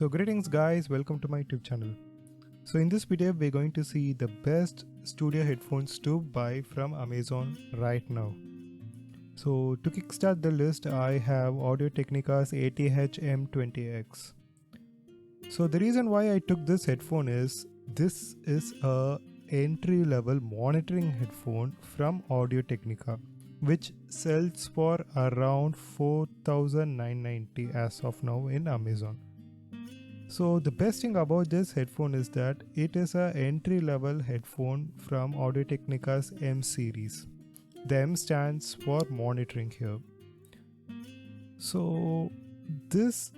So greetings guys, welcome to my YouTube channel. So in this video we're going to see the best studio headphones to buy from Amazon right now. So to kickstart the list, I have Audio Technica's ATH M20X. So the reason why I took this headphone is this is a entry level monitoring headphone from Audio Technica, which sells for around 4,990 as of now in Amazon. So the best thing about this headphone is that it is an entry level headphone from Audio Technica's M series. The M stands for monitoring here. So this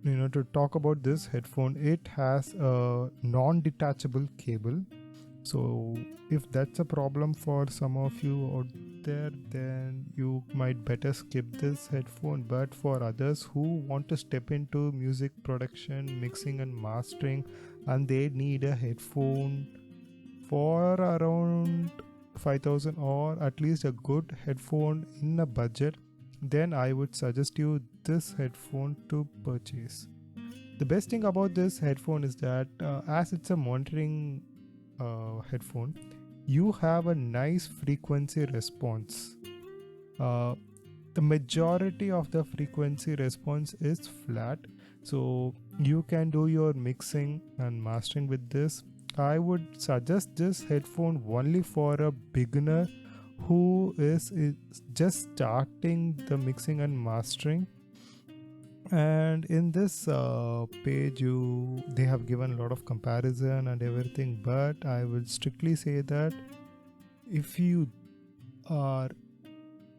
to talk about this headphone, it has a non-detachable cable. So if that's a problem for some of you out there, then you might better skip this headphone. But for others who want to step into music production, mixing and mastering, and they need a headphone for around 5,000 or at least a good headphone in a budget, then I would suggest you this headphone to purchase. The best thing about this headphone is that as it's a monitoring headphone, you have a nice frequency response. The majority of the frequency response is flat, so you can do your mixing and mastering with this. I would suggest this headphone only for a beginner who is just starting the mixing and mastering. And in this page they have given a lot of comparison and everything, but I will strictly say that if you are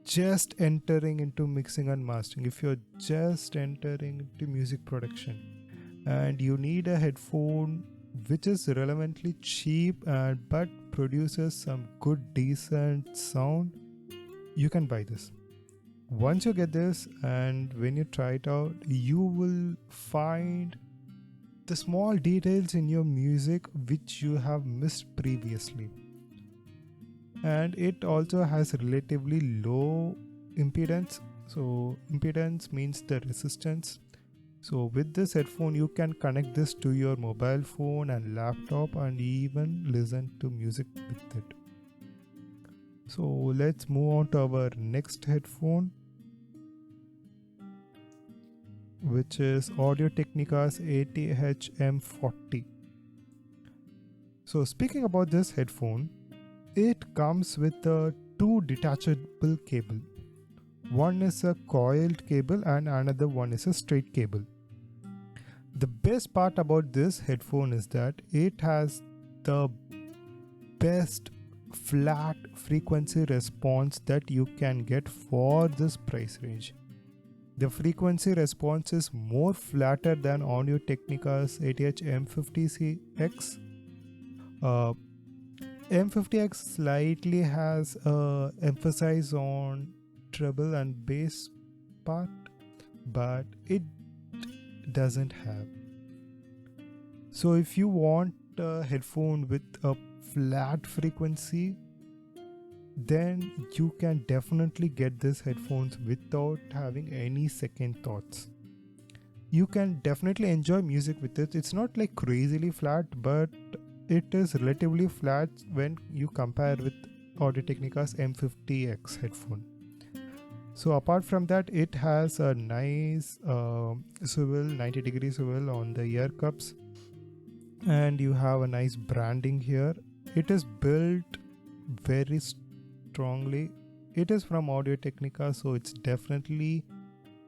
just entering into mixing and mastering, if you're just entering into music production and you need a headphone which is relevantly cheap but produces some good decent sound, you can buy this. Once you get this and when you try it out, you will find the small details in your music which you have missed previously. And it also has relatively low impedance. So impedance means the resistance. So with this headphone you can connect this to your mobile phone and laptop and even listen to music with it. So let's move on to our next headphone, which is Audio Technica's ATH M40. So speaking about this headphone, it comes with a two detachable cable. One is a coiled cable and another one is a straight cable. The best part about this headphone is that it has the best flat frequency response that you can get for this price range. The frequency response is more flatter than Audio Technica's ATH M50X. M50X slightly has emphasis on treble and bass part, but it doesn't have. So if you want a headphone with a flat frequency, then you can definitely get this headphones without having any second thoughts. You can definitely enjoy music with it. It's not like crazily flat, but it is relatively flat when you compare with Audio Technica's M50X headphone. So apart from that, it has a nice swivel, 90-degree swivel on the ear cups, and you have a nice branding here. It is built very strongly. It is from Audio Technica, so it's definitely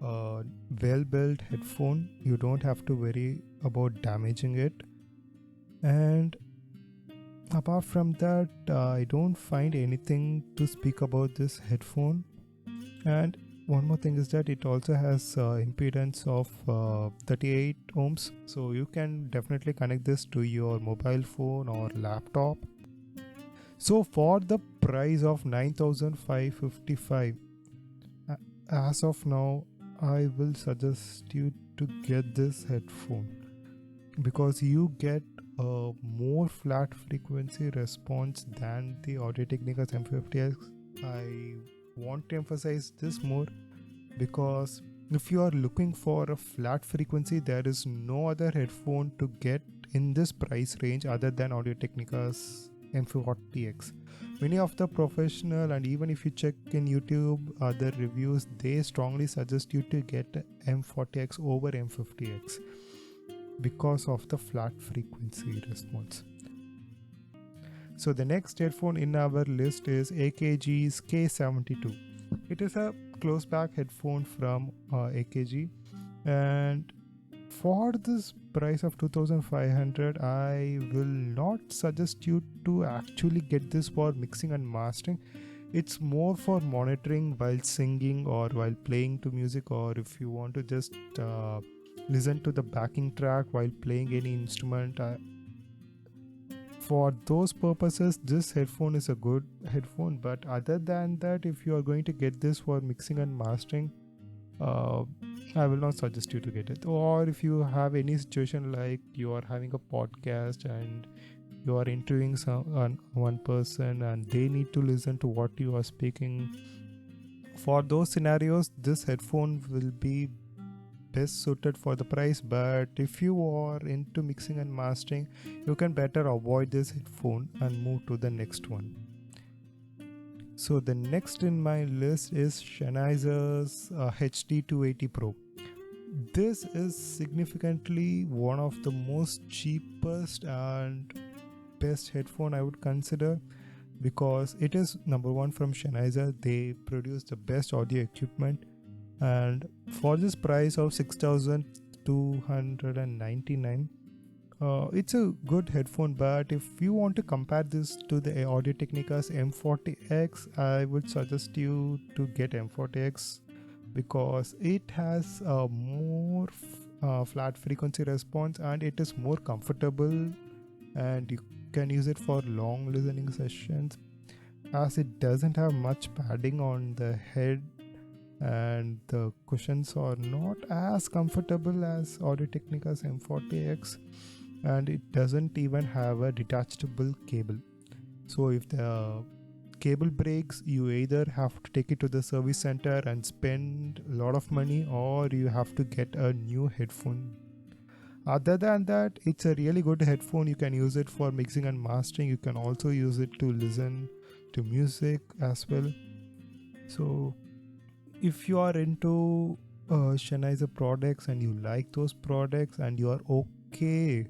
a well built headphone. You don't have to worry about damaging it. And apart from that, I don't find anything to speak about this headphone. And one more thing is that it also has impedance of 38 ohms, so you can definitely connect this to your mobile phone or laptop. So for the price of 9,555, as of now, I will suggest you to get this headphone because you get a more flat frequency response than the Audio Technica's M50X. I want to emphasize this more because If you are looking for a flat frequency, there is no other headphone to get in this price range other than Audio Technica's M40X. Many of the professional, and even if you check in YouTube other reviews, they strongly suggest you to get M40X over M50X because of the flat frequency response. So the next headphone in our list is AKG's K72. It is a close back headphone from AKG, and for this price of 2500, I will not suggest you to actually get this for mixing and mastering. It's more for monitoring while singing or while playing to music, or if you want to just listen to the backing track while playing any instrument. For those purposes, this headphone is a good headphone, but other than that, if you are going to get this for mixing and mastering, I will not suggest you to get it. Or if you have any situation like you are having a podcast and you are interviewing one person and they need to listen to what you are speaking, for those scenarios this headphone will be best suited for the price. But if you are into mixing and mastering, you can better avoid this headphone and move to the next one. So the next in my list is Sennheiser's HD280 Pro. This is significantly one of the most cheapest and best headphone I would consider, because it is number one from Sennheiser. They produce the best audio equipment, and for this price of 6,299, it's a good headphone. But if you want to compare this to the Audio Technica's M40X, I would suggest you to get M40X because it has a more flat frequency response and it is more comfortable, and you can use it for long listening sessions as it doesn't have much padding on the head and the cushions are not as comfortable as Audio Technica's M40X, and it doesn't even have a detachable cable. So if the cable breaks, you either have to take it to the service center and spend a lot of money, or you have to get a new headphone. Other than that, it's a really good headphone. You can use it for mixing and mastering. You can also use it to listen to music as well. So if you are into Sennheiser products and you like those products and you are okay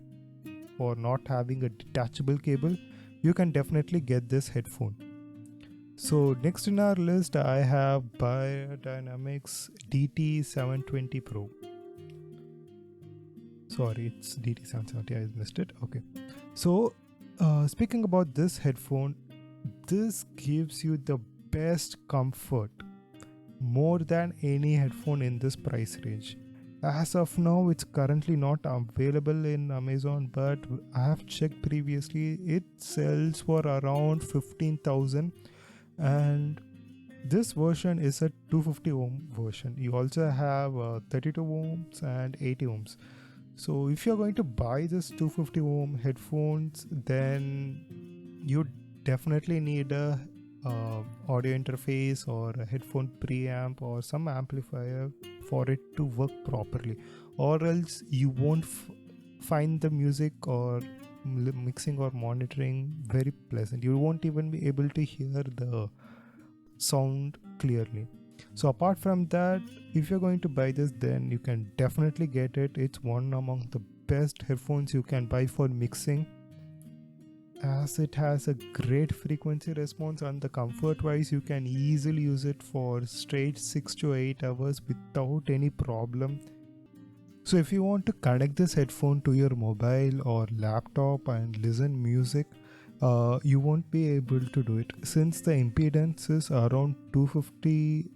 for not having a detachable cable, you can definitely get this headphone. So next in our list, I have Beyerdynamics DT720 Pro. Sorry, it's DT770. I missed it. Okay. So speaking about this headphone, this gives you the best comfort more than any headphone in this price range. As of now, it's currently not available in Amazon, but I have checked previously. It sells for around 15,000, and this version is a 250 ohm version. You also have 32 ohms and 80 ohms. So if you're going to buy this 250 ohm headphones, then you definitely need a audio interface or a headphone preamp or some amplifier for it to work properly, or else you won't find the music or mixing or monitoring very pleasant. You won't even be able to hear the sound clearly. So apart from that, if you're going to buy this, then you can definitely get it. It's one among the best headphones you can buy for mixing, as it has a great frequency response, and the comfort wise you can easily use it for straight 6 to 8 hours without any problem. So if you want to connect this headphone to your mobile or laptop and listen music, you won't be able to do it. Since the impedance is around 250,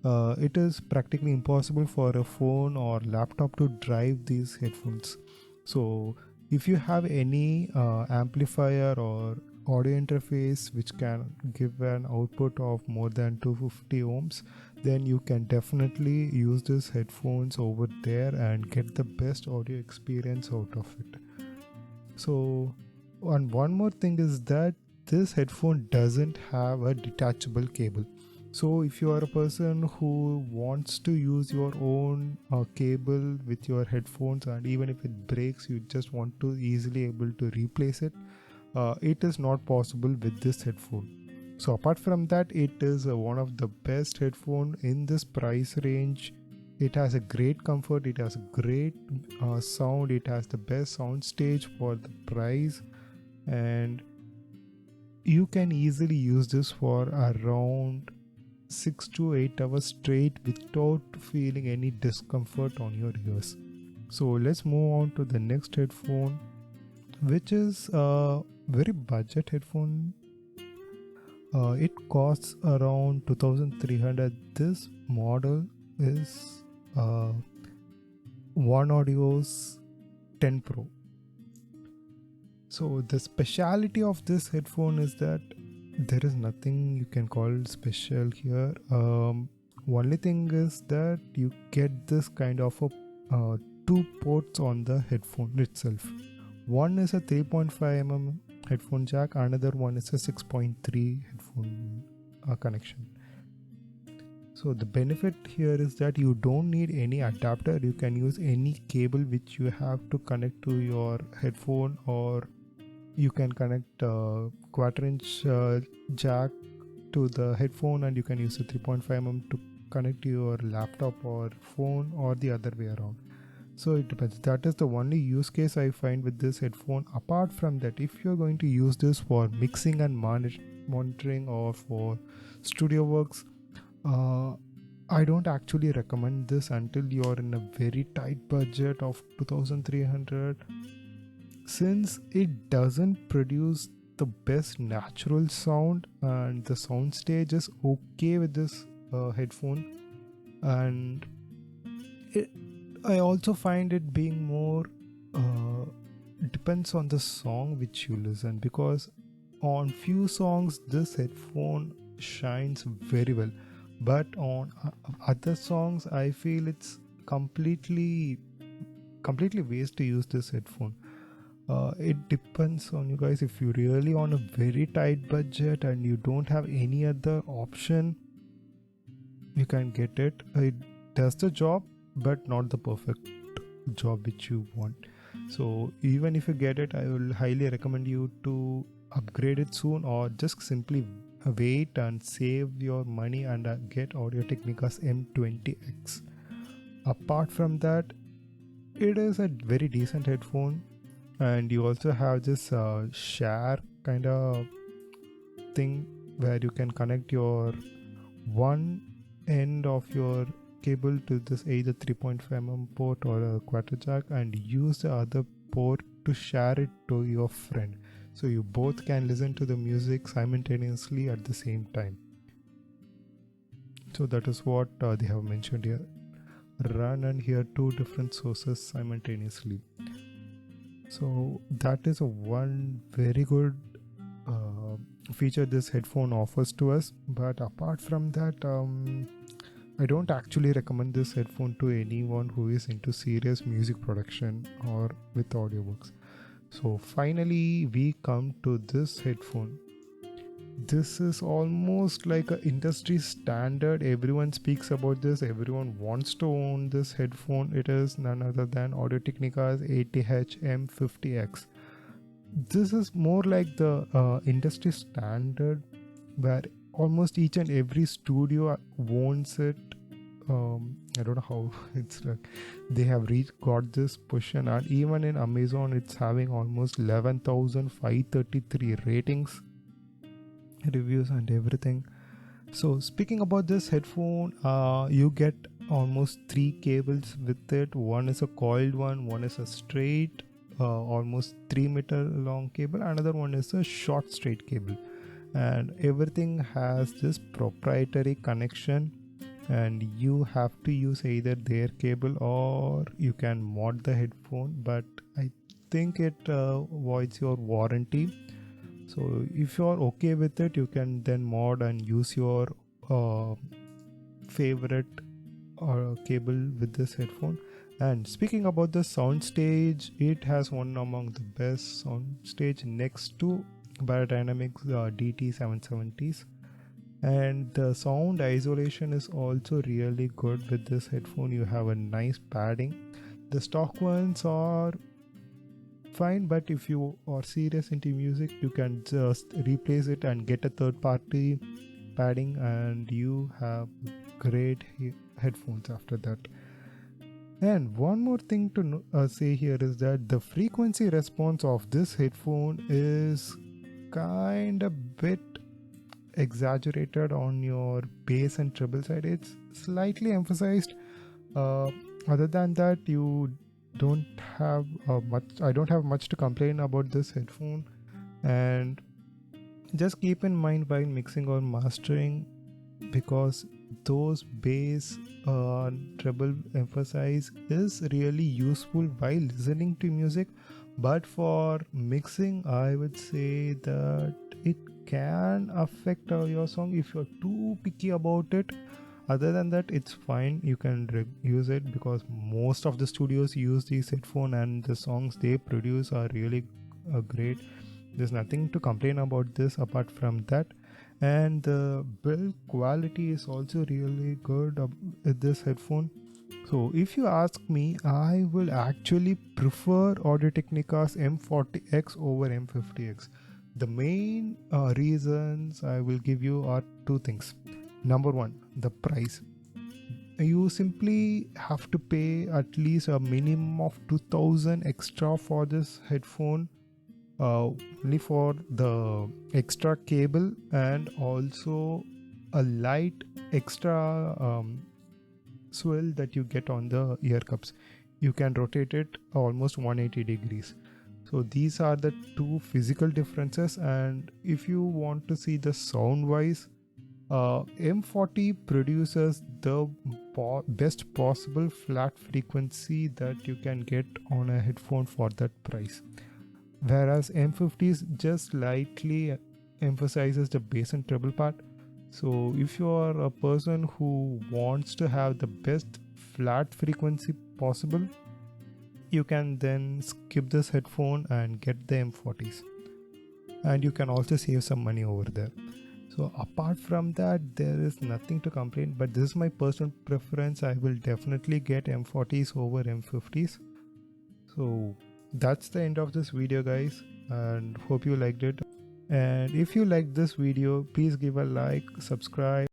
it is practically impossible for a phone or laptop to drive these headphones. So if you have any amplifier or audio interface which can give an output of more than 250 ohms, then you can definitely use these headphones over there and get the best audio experience out of it. So, and one more thing is that this headphone doesn't have a detachable cable. So if you are a person who wants to use your own cable with your headphones, and even if it breaks you just want to easily able to replace it, it is not possible with this headphone. So apart from that, it is one of the best headphone in this price range. It has a great comfort, it has a great sound, it has the best sound stage for the price, and you can easily use this for around 6 to 8 hours straight without feeling any discomfort on your ears. So let's move on to the next headphone, which is a very budget headphone. It costs around 2300. This model is One Audio's 10 Pro. So the speciality of this headphone is that there is nothing you can call special here. Only thing is that you get this kind of a two ports on the headphone itself. One is a 3.5 mm headphone jack, another one is a 6.3 headphone connection. So the benefit here is that you don't need any adapter. You can use any cable which you have to connect to your headphone, or you can connect a 1/4-inch jack to the headphone, and you can use a 3.5 mm to connect to your laptop or phone, or the other way around. So it depends. That is the only use case I find with this headphone. Apart from that, if you're going to use this for mixing and monitoring or for studio works, I don't actually recommend this until you're in a very tight budget of 2300, since it doesn't produce the best natural sound, and the sound stage is okay with this headphone. And I also find it being more depends on the song which you listen, because on few songs this headphone shines very well, but on other songs I feel it's completely waste to use this headphone. It depends on you guys. If you're really on a very tight budget and you don't have any other option, you can get it. It does the job, but not the perfect job which you want. So even if you get it, I will highly recommend you to upgrade it soon, or just simply wait and save your money and get Audio Technica's M20X. Apart from that, it is a very decent headphone, and you also have this share kind of thing where you can connect your one end of your cable to this either 3.5 mm port or a 1/4 jack, and use the other port to share it to your friend, so you both can listen to the music simultaneously at the same time. So that is what they have mentioned here. Run and hear two different sources simultaneously. So that is a one very good feature this headphone offers to us. But apart from that, I don't actually recommend this headphone to anyone who is into serious music production or with audiobooks. So finally we come to this headphone. This is almost like an industry standard. Everyone speaks about this, everyone wants to own this headphone. It is none other than Audio Technica's ATH M50X. This is more like the industry standard, where almost each and every studio owns it. I don't know how it's like they have got this position, and even in Amazon it's having almost 11,533 ratings, reviews and everything. So speaking about this headphone, you get almost 3 cables with it. One is a coiled one is a straight almost 3-meter long cable, another one is a short straight cable, and everything has this proprietary connection, and you have to use either their cable or you can mod the headphone, but I think it voids your warranty. So if you are okay with it, you can then mod and use your favorite cable with this headphone. And speaking about the sound stage, it has one among the best sound stage next to Biodynamics DT770s. And the sound isolation is also really good with this headphone. You have a nice padding. The stock ones are fine, but if you are serious into music, you can just replace it and get a third party padding, and you have great headphones after that. And one more thing to say here is that the frequency response of this headphone is kind of bit exaggerated on your bass and treble side. It's slightly emphasized. uh, Other than that, you don't have much. I don't have much to complain about this headphone. And just keep in mind while mixing or mastering, because those bass treble emphasize is really useful while listening to music, but for mixing I would say that it can affect your song if you're too picky about it. Other than that, it's fine, you can use it, because most of the studios use these headphone and the songs they produce are really great. There's nothing to complain about this apart from that. And the build quality is also really good with this headphone. So if you ask me, I will actually prefer Audio Technica's M40X over M50X. The main reasons I will give you are two things. Number one, the price. You simply have to pay at least a minimum of 2000 extra for this headphone, only for the extra cable and also a light extra swell that you get on the ear cups. You can rotate it almost 180 degrees. So these are the two physical differences. And if you want to see the sound wise, M40 produces the best possible flat frequency that you can get on a headphone for that price, whereas M50s just slightly emphasizes the bass and treble part. So if you are a person who wants to have the best flat frequency possible, you can then skip this headphone and get the M40s, and you can also save some money over there. So apart from that, there is nothing to complain, but this is my personal preference. I will definitely get M40s over M50s. So that's the end of this video, guys, and hope you liked it. And if you liked this video, please give a like, subscribe.